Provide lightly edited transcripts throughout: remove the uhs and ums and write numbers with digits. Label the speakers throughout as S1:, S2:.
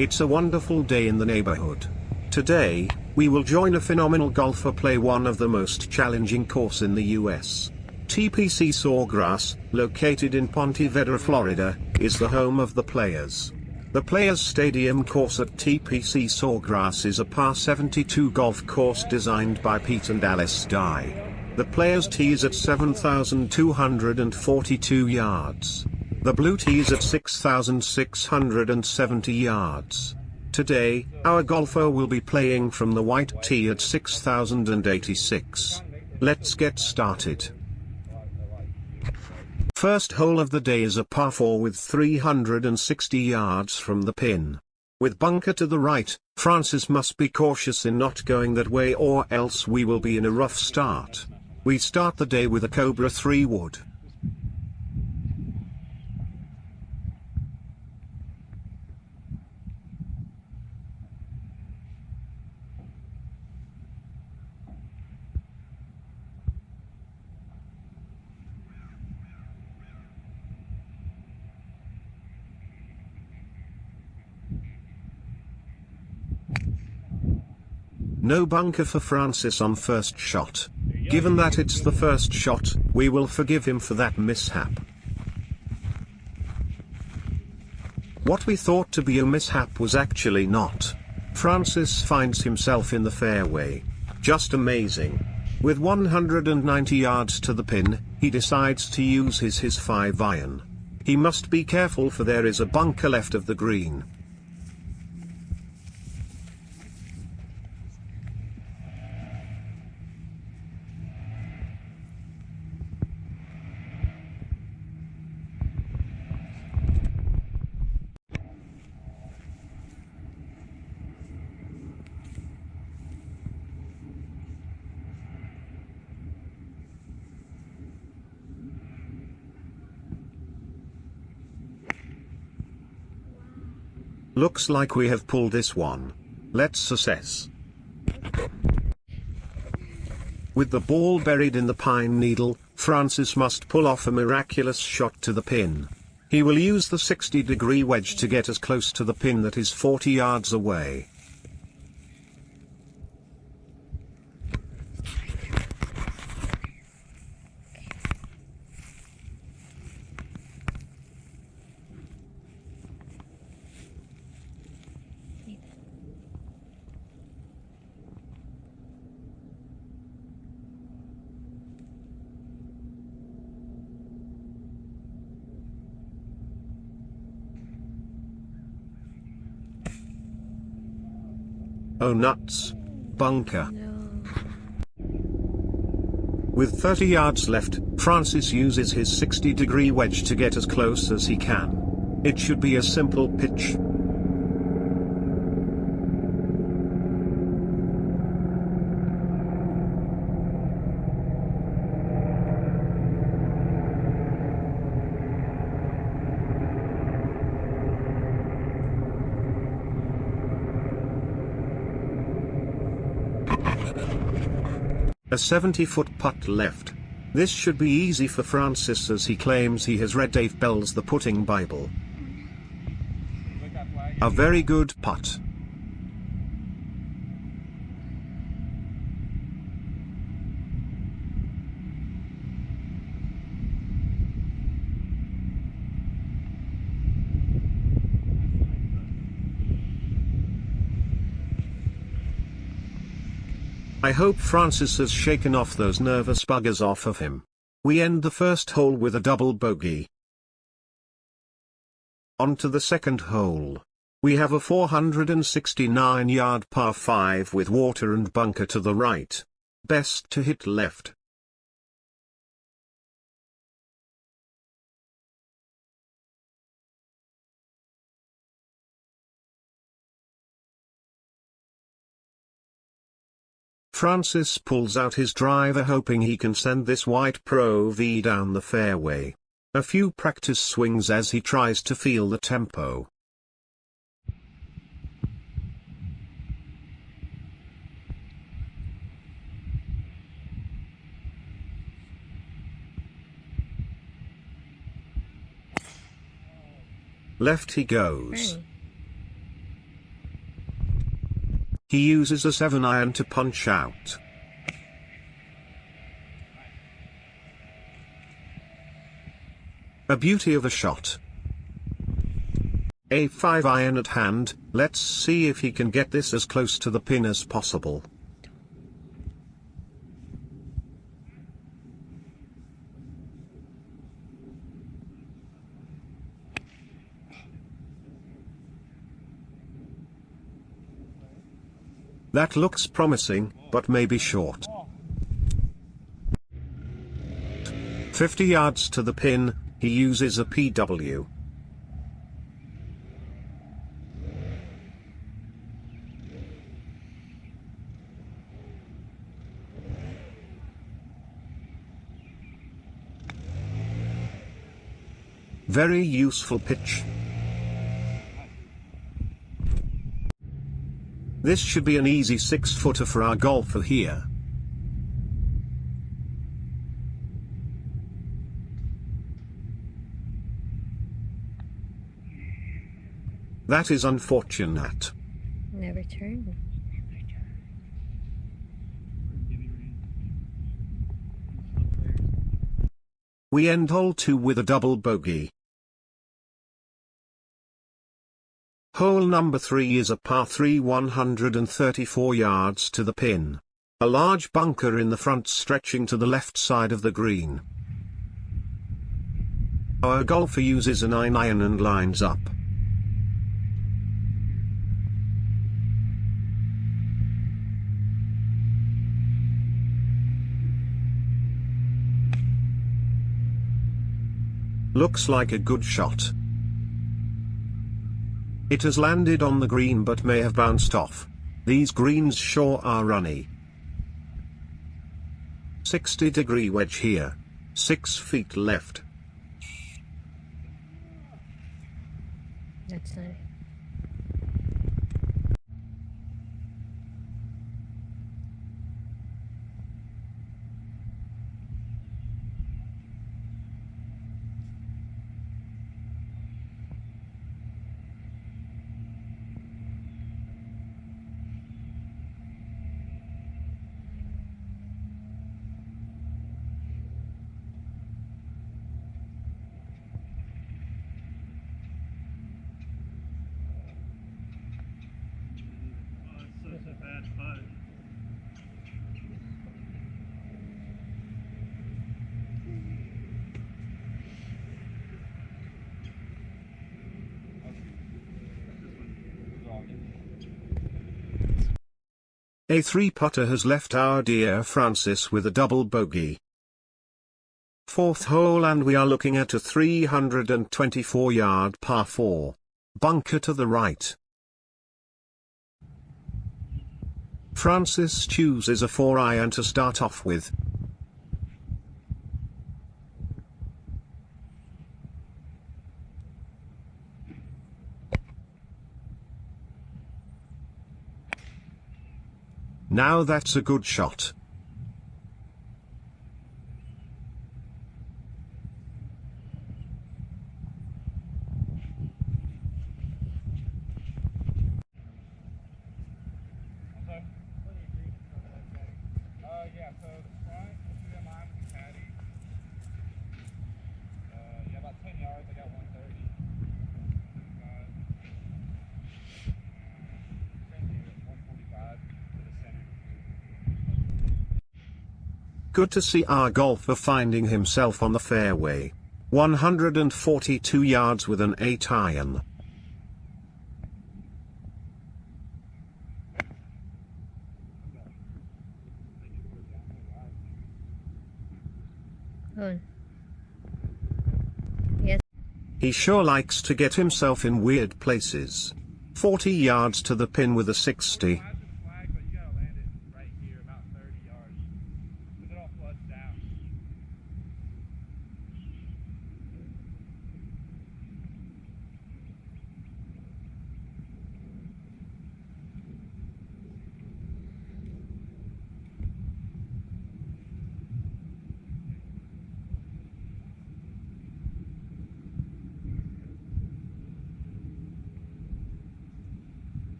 S1: It's a wonderful day in the neighborhood. Today, we will join a phenomenal golfer play one of the most challenging course in the US. TPC Sawgrass, located in Ponte Vedra, Florida, is the home of the Players. The Players Stadium course at TPC Sawgrass is a par 72 golf course designed by Pete and Alice Dye. The Players tees at 7,242 yards. The blue tees at 6,670 yards. Today, our golfer will be playing from the white tee at 6,086. Let's get started. First hole of the day is a par 4 with 360 yards from the pin. With bunker to the right, Francis must be cautious in not going that way or else we will be in a rough start. We start the day with a Cobra 3 wood. No bunker for Francis on first shot. Given that it's the first shot, we will forgive him for that mishap. What we thought to be a mishap was actually not. Francis finds himself in the fairway. Just amazing. With 190 yards to the pin, he decides to use his 5 iron. He must be careful for there is a bunker left of the green. Looks like we have pulled this one. Let's assess. With the ball buried in the pine needle, Francis must pull off a miraculous shot to the pin. He will use the 60-degree wedge to get as close to the pin that is 40 yards away. Oh nuts! Bunker.
S2: No.
S1: With 30 yards left, Francis uses his 60-degree wedge to get as close as he can. It should be a simple pitch. A 70-foot putt left. This should be easy for Francis as he claims he has read Dave Bell's The Putting Bible. A very good putt. I hope Francis has shaken off those nervous buggers off of him. We end the first hole with a double bogey. On to the second hole. We have a 469-yard par 5 with water and bunker to the right. Best to hit left. Francis pulls out his driver hoping he can send this white Pro V down the fairway. A few practice swings as he tries to feel the tempo. Left he goes.
S2: Fran.
S1: He uses a 7-iron to punch out. A beauty of a shot. A 5-iron at hand. Let's see if he can get this as close to the pin as possible. That looks promising, but maybe short. 50 yards to the pin, he uses a PW. Very useful pitch. This should be an easy 6-footer for our golfer here. That is unfortunate.
S2: Never turn.
S1: We end hole 2 with a double bogey. Hole number 3 is a par 3 134 yards to the pin. A large bunker in the front stretching to the left side of the green. Our golfer uses a 9-iron and lines up. Looks like a good shot. It has landed on the green but may have bounced off. These greens sure are runny. 60-degree wedge here. 6 feet left.
S2: That's nice.
S1: A 3-putter has left our dear Francis with a double bogey. 4th hole and we are looking at a 324-yard par 4. Bunker to the right. Francis chooses a 4-iron to start off with. Now that's a good shot.
S3: Yeah, so the front, if you don't mind, we caddy. Yeah, about 10 yards, I got 130. Send you at 145 to the center.
S1: Good to see our golfer finding himself on the fairway. 142 yards with an 8 iron.
S2: Yes.
S1: He sure likes to get himself in weird places. 40 yards to the pin with a 60.
S3: Flag, but you gotta land it right here, about 30 yards. Because it all floods down.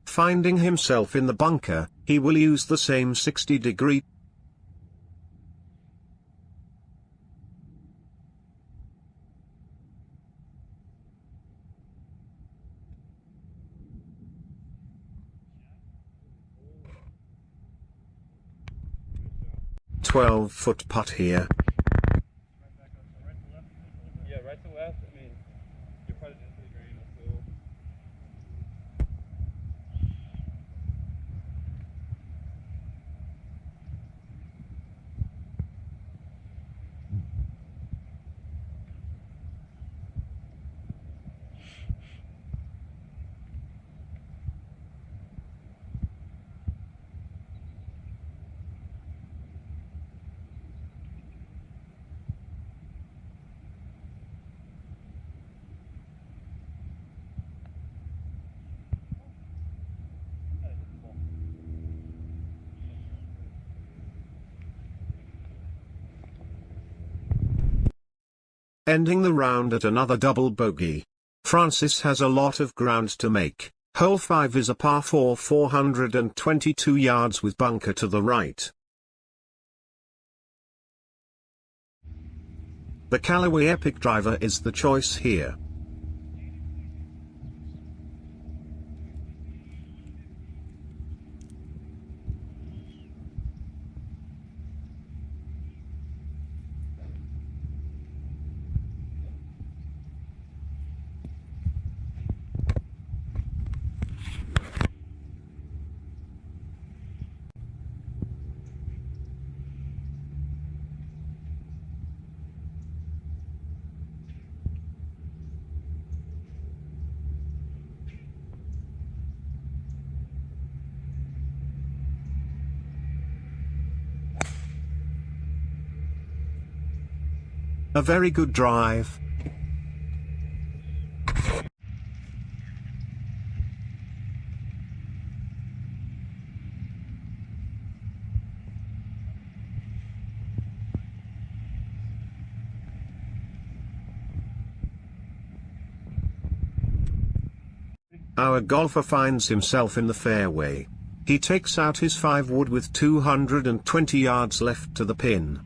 S1: Finding himself in the bunker, he will use the same 60-degree.
S3: Good shot.
S1: 12-foot putt here.
S3: Right back up. Right to left? Yeah, right to left. I mean, you're putting into the green. That's cool.
S1: Ending the round at another double bogey. Francis has a lot of ground to make. Hole 5 is a par 4, 422 yards with bunker to the right. The Callaway Epic driver is the choice here. A very good drive. Our golfer finds himself in the fairway. He takes out his 5 wood with 220 yards left to the pin.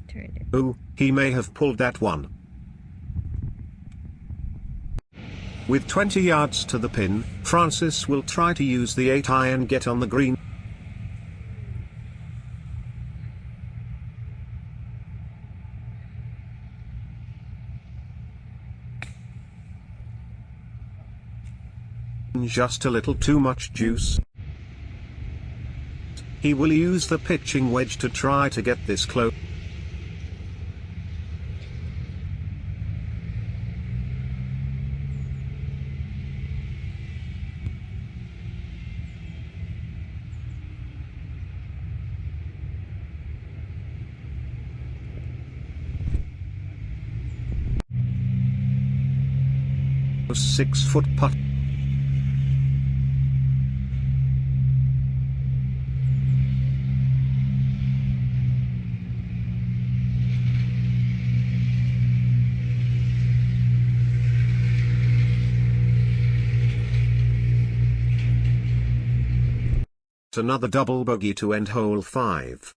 S2: Turned it.
S1: Ooh, he may have pulled that one. With 20 yards to the pin, Francis will try to use the 8 iron get on the green. Just a little too much juice. He will use the pitching wedge to try to get this close. A 6-foot putt. Another double bogey to end hole 5.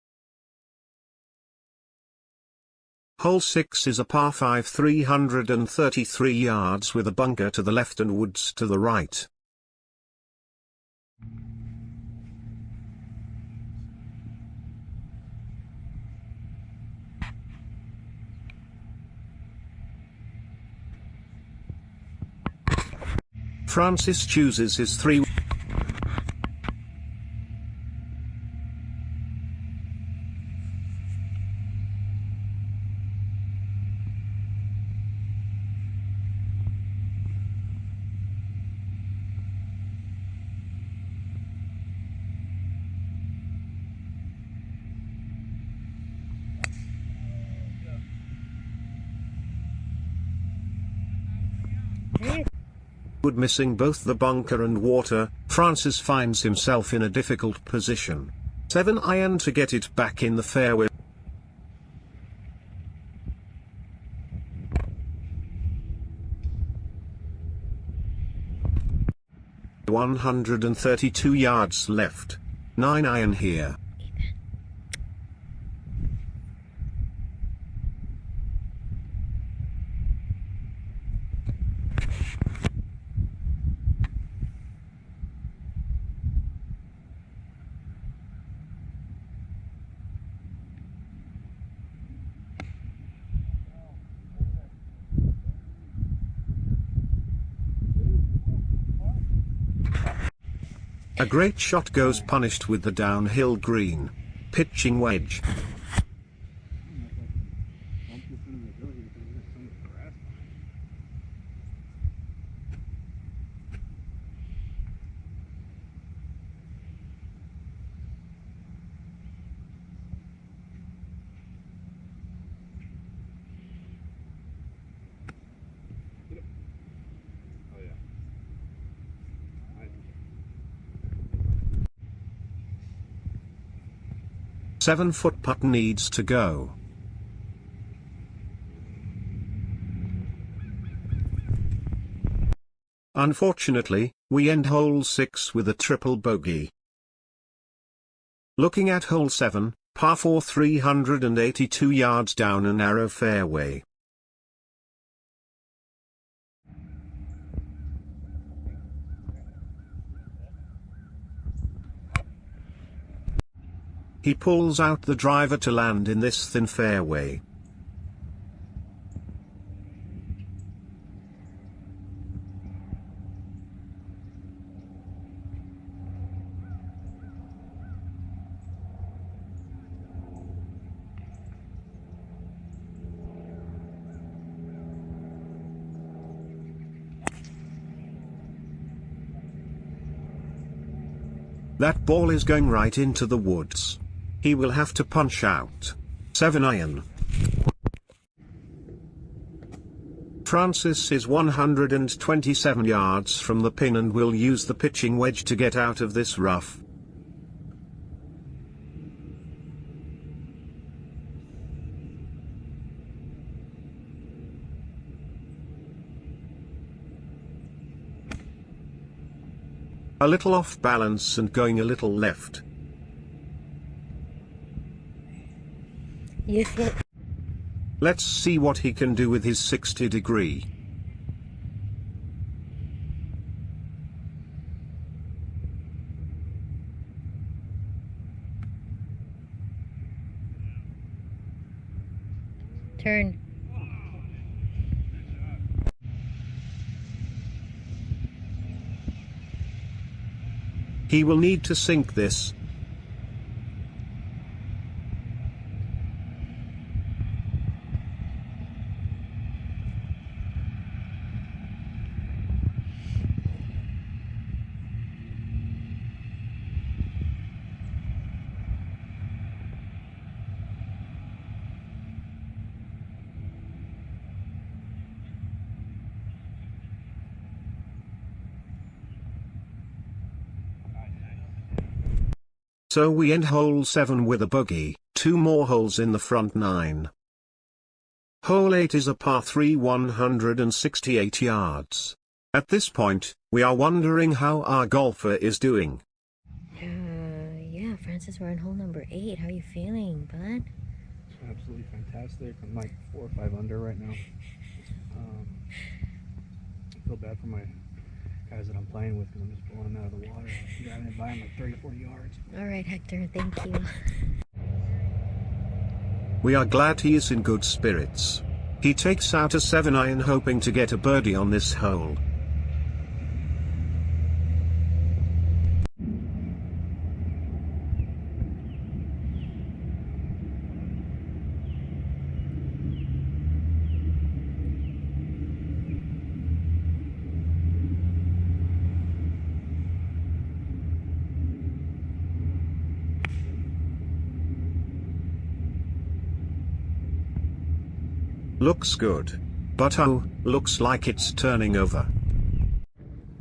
S1: Hole 6 is a par 5 333 yards with a bunker to the left and woods to the right. Francis chooses his 3. Missing both the bunker and water, Francis finds himself in a difficult position. 7 iron to get it back in the fairway. $132 yards left. 9 iron here. A great shot goes punished with the downhill green. Pitching wedge. Seven-foot putt needs to go. Unfortunately, we end hole 6 with a triple bogey. Looking at hole 7, par 4 382 yards down a narrow fairway. He pulls out the driver to land in this thin fairway. That ball is going right into the woods. He will have to punch out. 7 iron. Francis is 127 yards from the pin and will use the pitching wedge to get out of this rough. A little off balance and going a little left.
S2: Yes.
S1: Let's see what he can do with his 60-degree.
S2: Turn.
S1: He will need to sink this. So we end hole 7 with a bogey, 2 more holes in the front 9. Hole 8 is a par 3 168 yards. At this point, we are wondering how our golfer is doing.
S2: Francis, we're on hole number 8. How are you feeling, bud?
S3: Absolutely fantastic. I'm like 4 or 5 under right now. I feel bad for my guys that I'm playing with because I'm just blowing them out of the water. I'm driving it by them like 30, 40 yards.
S2: All right, Hector, thank you.
S1: We are glad he is in good spirits. He takes out a 7-iron hoping to get a birdie on this hole. Looks good. But oh, looks like it's turning over.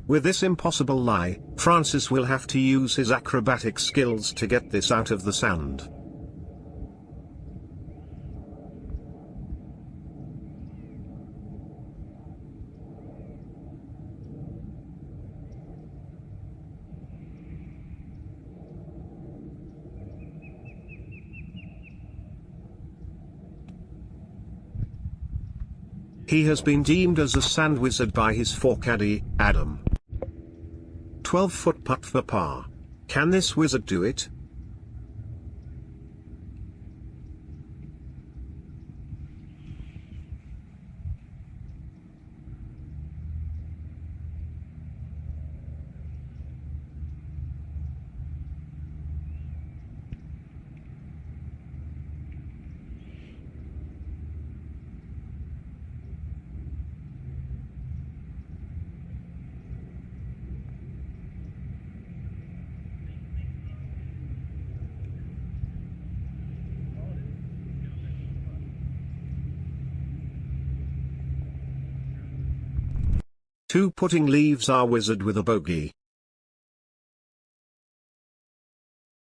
S1: With this impossible lie, Francis will have to use his acrobatic skills to get this out of the sand. He has been deemed as a sand wizard by his caddy, Adam. 12-foot putt for par. Can this wizard do it? Two putting leaves our wizard with a bogey.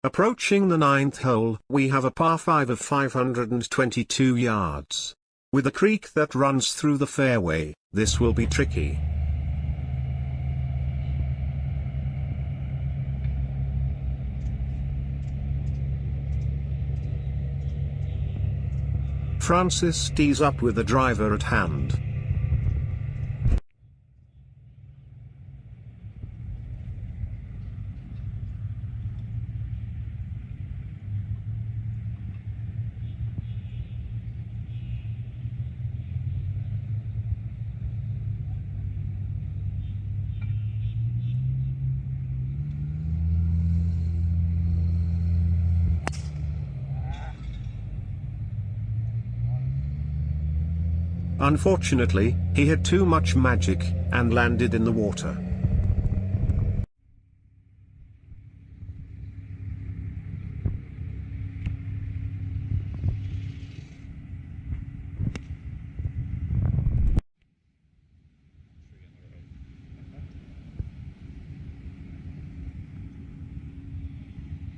S1: Approaching the 9th hole, we have a par 5 of 522 yards. With a creek that runs through the fairway, this will be tricky. Francis tees up with the driver at hand. Unfortunately, he had too much magic, and landed in the water.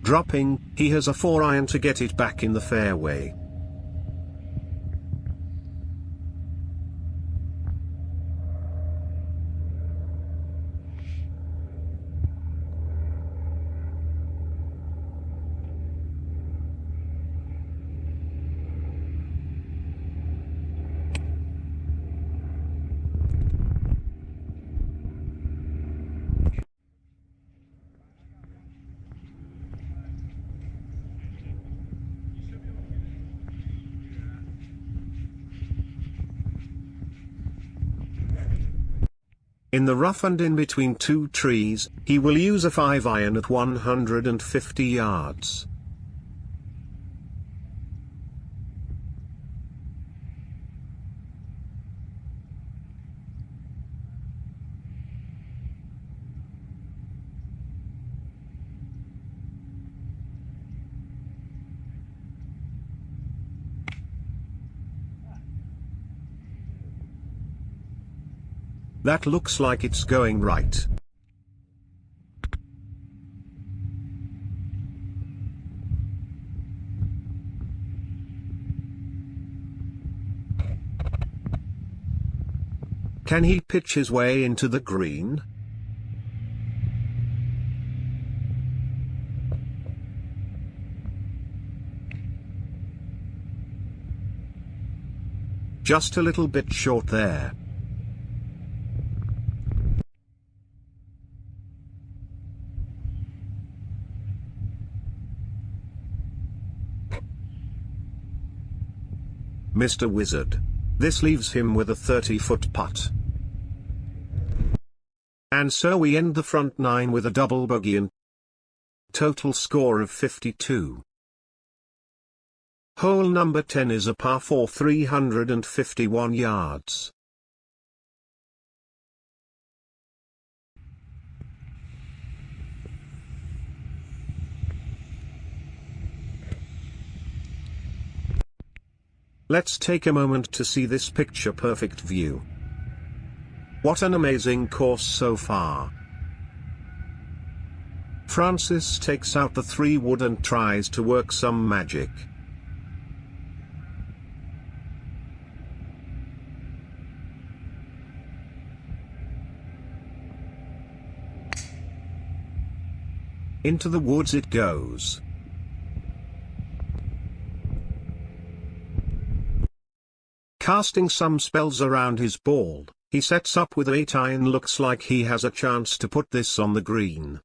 S1: Dropping, he has a 4-iron to get it back in the fairway. In the rough and in between two trees, he will use a 5-iron at 150 yards. That looks like it's going right. Can he pitch his way into the green? Just a little bit short there. Mr. Wizard. This leaves him with a 30-foot putt. And so we end the front nine with a double bogey and total score of 52. Hole number 10 is a par 4 351 yards. Let's take a moment to see this picture-perfect view. What an amazing course so far. Francis takes out the 3-wood and tries to work some magic. Into the woods it goes. Casting some spells around his ball, he sets up with 8-iron. Looks like he has a chance to put this on the green.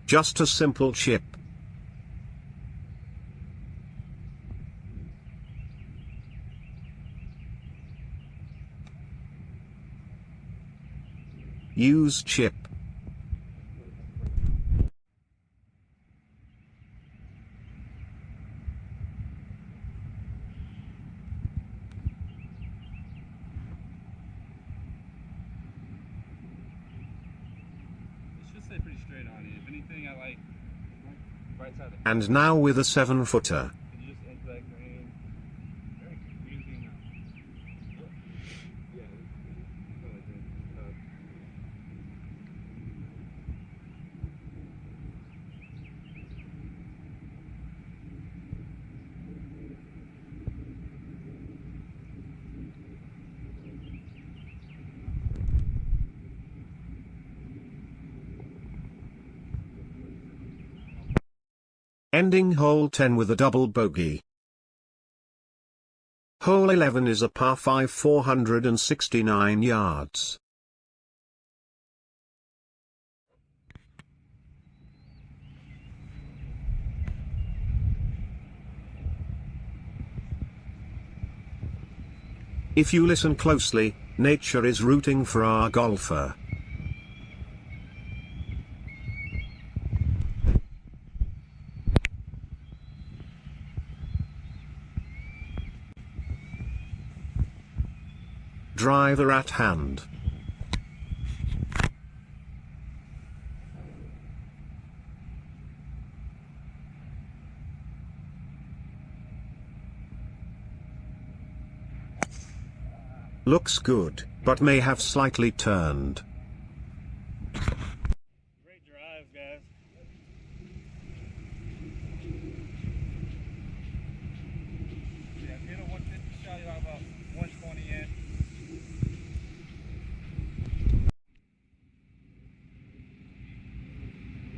S1: Just a simple chip. Use chip.
S3: Stay pretty straight on it. If anything, I like right side of the
S1: And now with a 7-footer.
S3: Can you just enter that green? Very confusing. Yeah.
S1: Ending hole 10 with a double bogey. Hole 11 is a par 5 469 yards. If you listen closely, nature is rooting for our golfer. Driver at hand. Looks good, but may have slightly turned.
S3: Great drive, guys. Yeah, if you hit a 150 shot, you'll have about 120 in.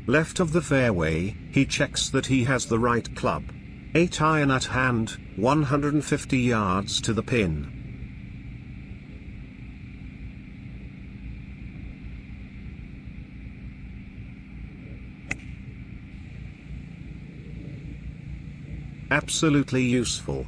S1: Left of the fairway, he checks that he has the right club. 8 iron at hand, 150 yards to the pin. Absolutely useful.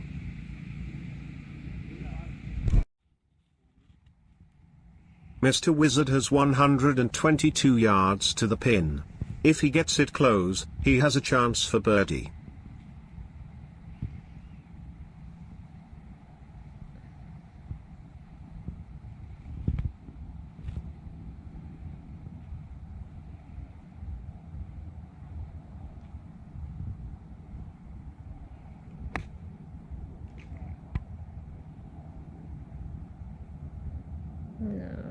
S1: Mr. Wizard has 122 yards to the pin. If he gets it close, he has a chance for birdie.
S2: No.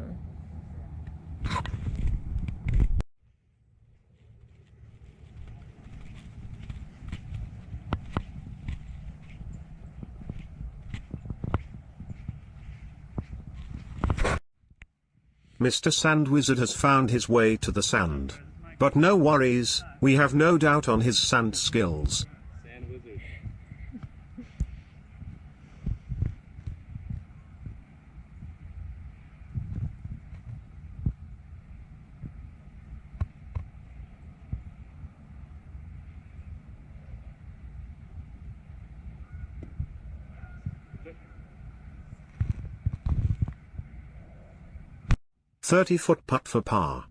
S1: Mr. Sand Wizard has found his way to the sand. But no worries, we have no doubt on his sand skills.
S3: Sand Wizard. Good.
S1: 30-foot putt for par.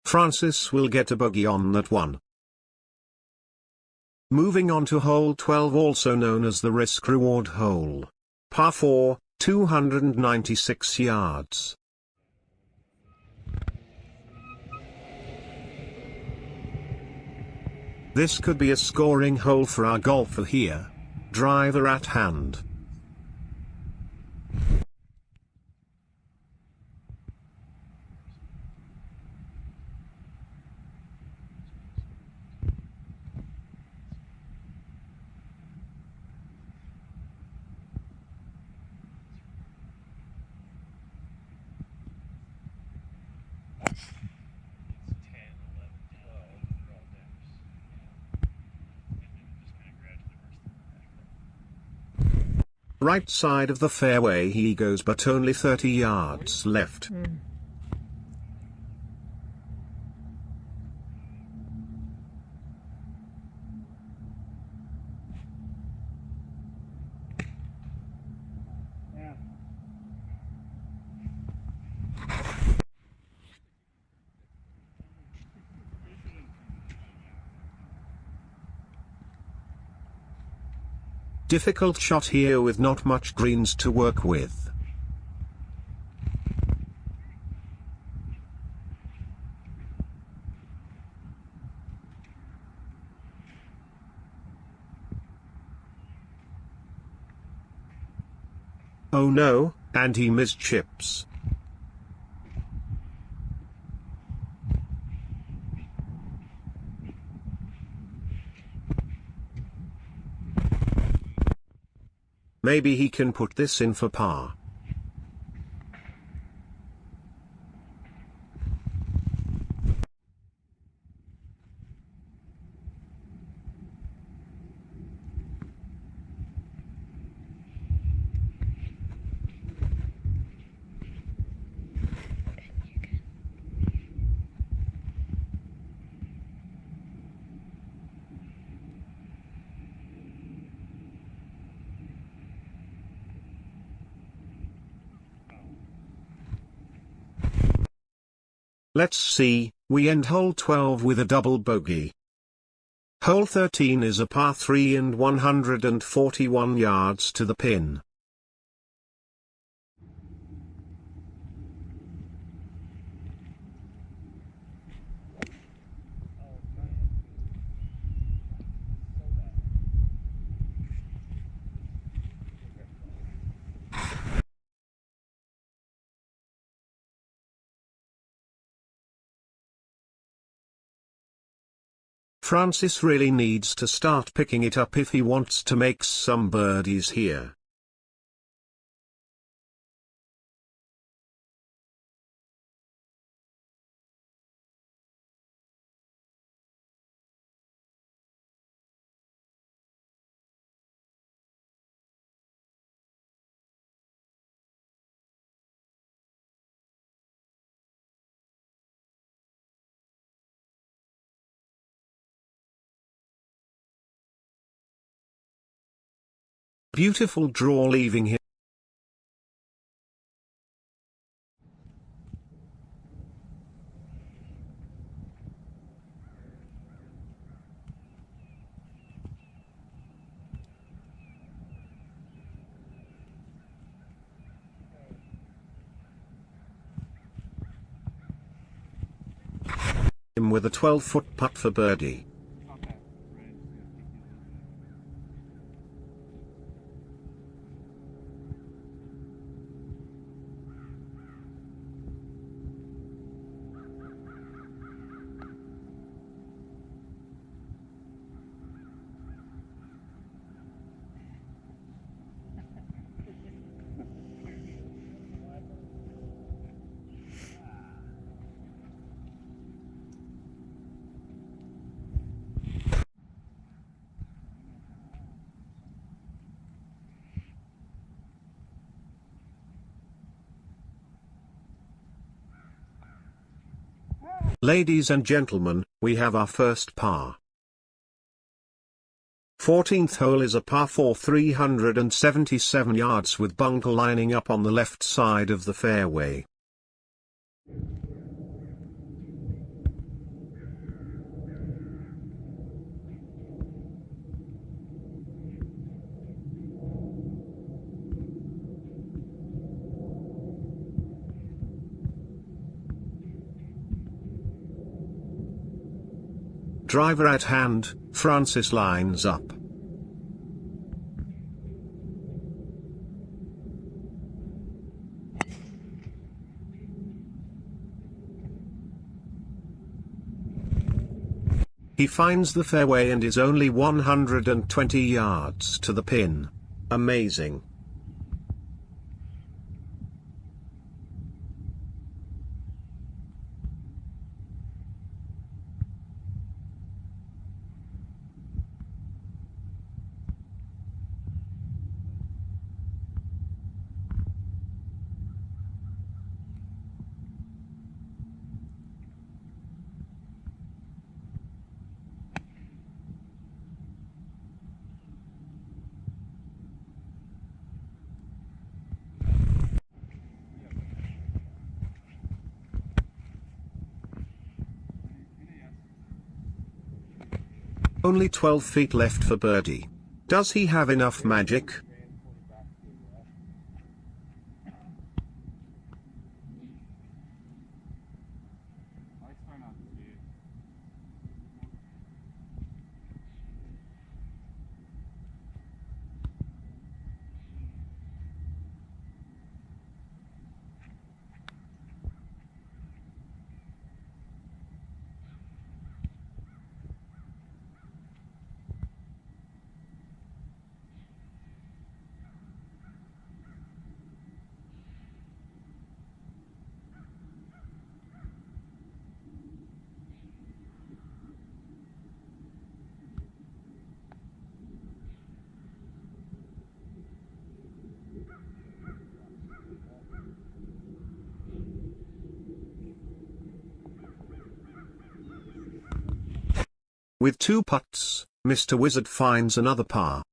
S1: Francis will get a bogey on that one. Moving on to hole 12, also known as the risk-reward hole. Par 4, 296 yards. This could be a scoring hole for our golfer here. Driver at hand. Right side of the fairway he goes, but only 30 yards left.
S3: Yeah.
S1: Difficult shot here with not much greens to work with. Oh no, and he missed chips. Maybe he can put this in for par. Let's see, we end hole 12 with a double bogey. Hole 13 is a par 3 and 141 yards to the pin. Francis really needs to start picking it up if he wants to make some birdies here. Beautiful draw leaving him with a 12-foot putt for birdie. Ladies and gentlemen, we have our first par. 14th hole is a par 4 377 yards with bunker lining up on the left side of the fairway. Driver at hand, Francis lines up. He finds the fairway and is only 120 yards to the pin. Amazing. Only 12 feet left for birdie. Does he have enough magic? With 2 putts, Mr. Wizard finds another par.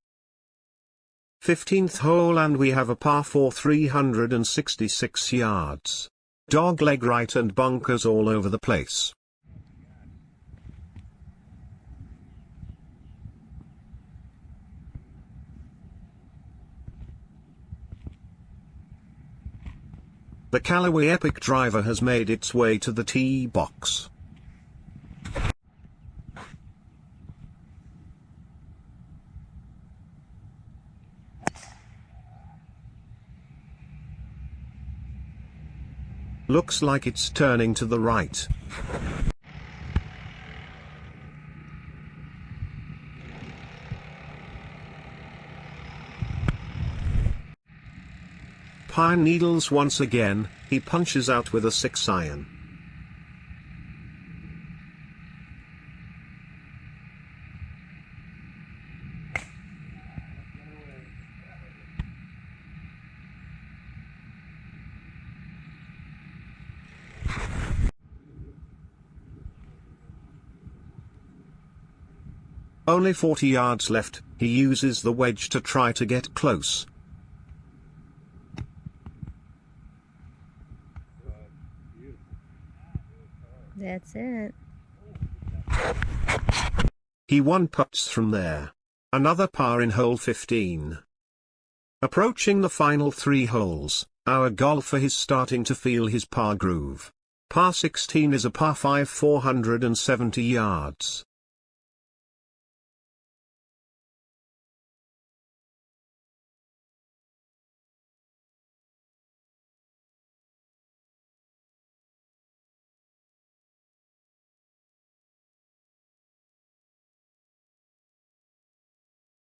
S1: 15th hole and we have a par 4 366 yards. Dogleg right and bunkers all over the place. The Callaway Epic driver has made its way to the tee box. Looks like it's turning to the right. pine needles once again, he punches out with a 6-iron. Only 40 yards left, he uses the wedge to try to get close.
S2: That's it.
S1: He one putts from there. Another par in hole 15. Approaching the final 3 holes, our golfer is starting to feel his par groove. Par 16 is a par 5, 470 yards.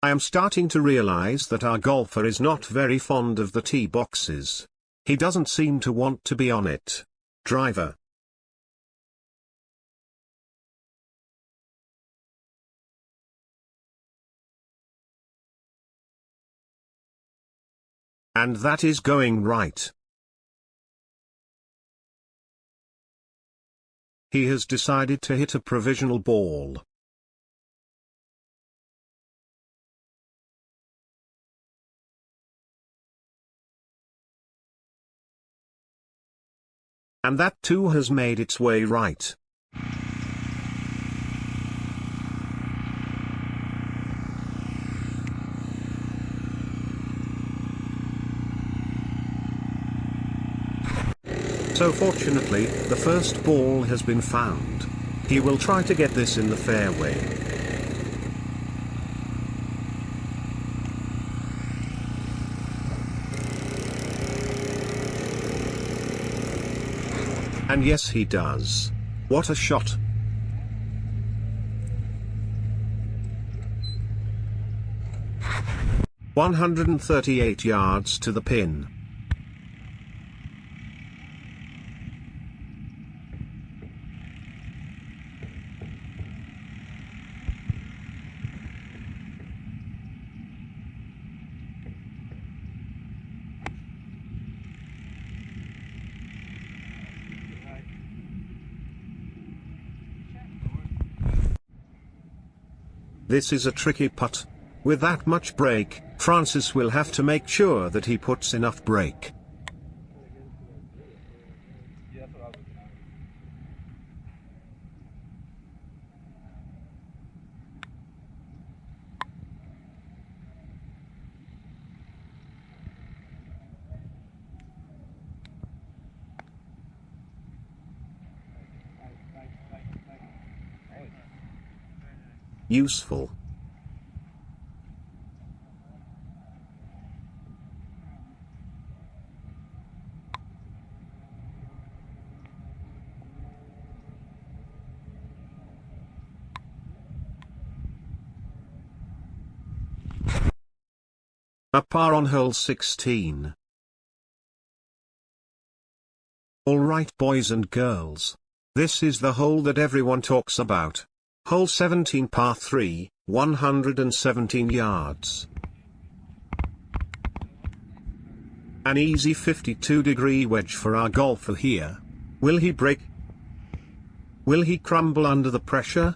S1: I am starting to realize that our golfer is not very fond of the tee boxes. He doesn't seem to want to be on it. Driver. And that is going right. He has decided to hit a provisional ball. And that too has made its way right. So fortunately, the first ball has been found. He will try to get this in the fairway. And yes, he does. What a shot. "138 yards to the pin. This is a tricky putt. With that much break, Francis will have to make sure that he puts enough break. Useful. A par on hole 16. Alright boys and girls. This is the hole that everyone talks about. Hole 17 par 3, 117 yards. An easy 52-degree wedge for our golfer here. Will he break? Will he crumble under the pressure?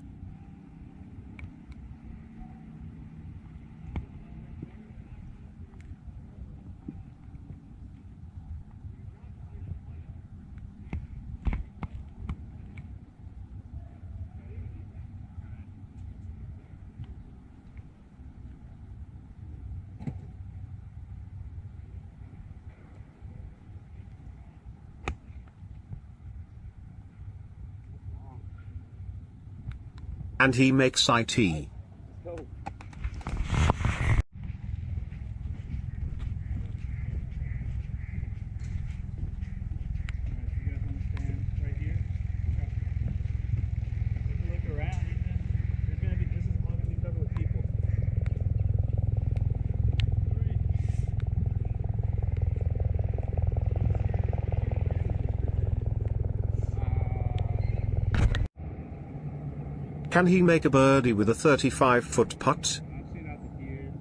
S1: And he makes it. Can he make a birdie with a 35-foot putt?
S3: I've seen out the here.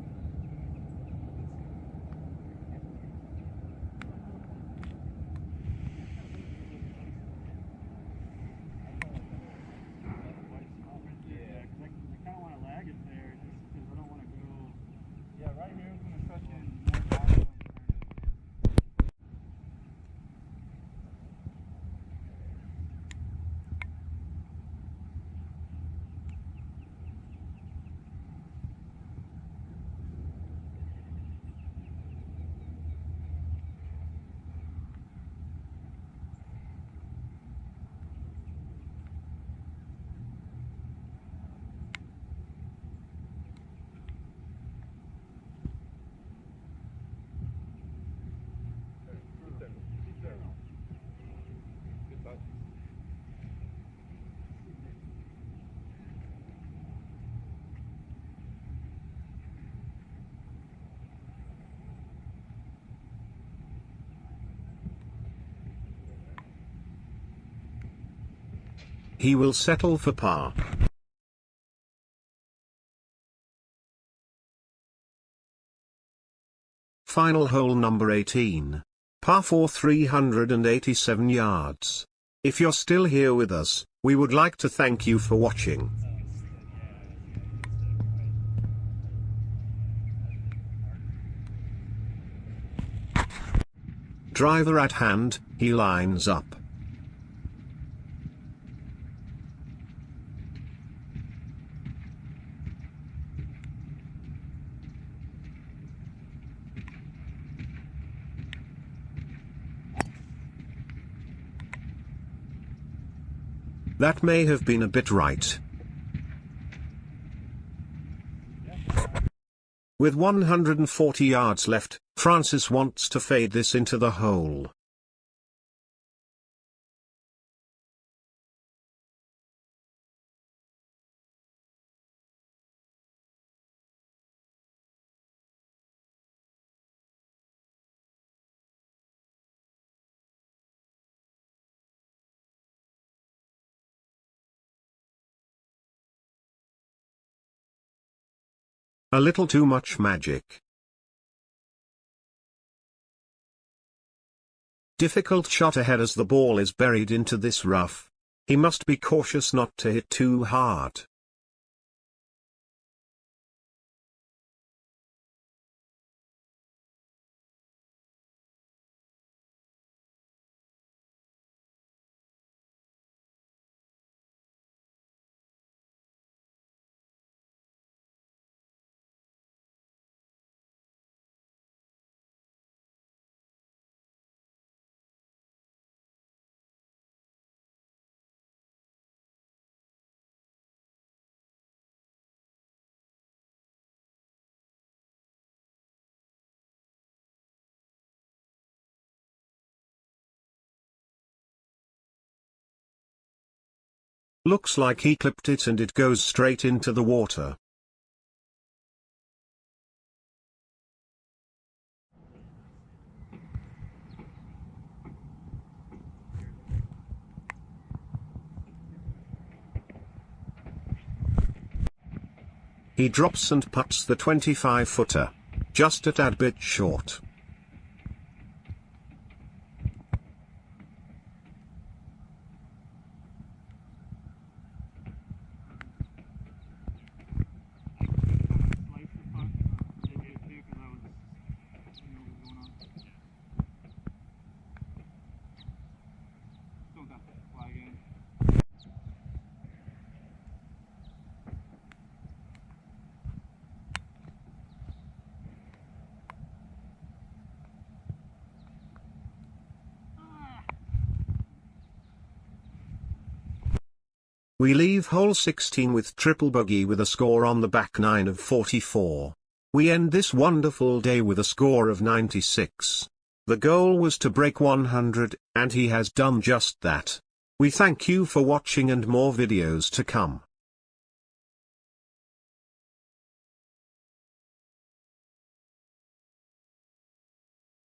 S3: Yeah, because I kind of want to lag it there just because I don't want to go. Yeah, right here is going to such in more power.
S1: He will settle for par. Final hole number 18. Par 4, 387 yards. If you're still here with us, we would like to thank you for watching. Driver at hand, he lines up. That may have been a bit right. With 140 yards left, Francis wants to fade this into the hole. A little too much magic. Difficult shot ahead as the ball is buried into this rough. He must be cautious not to hit too hard. Looks like he clipped it and it goes straight into the water. He drops and putts the 25-footer. Just a tad bit short. We leave hole 16 with triple bogey with a score on the back nine of 44. We end this wonderful day with a score of 96. The goal was to break 100, and he has done just that. We thank you for watching and more videos to come.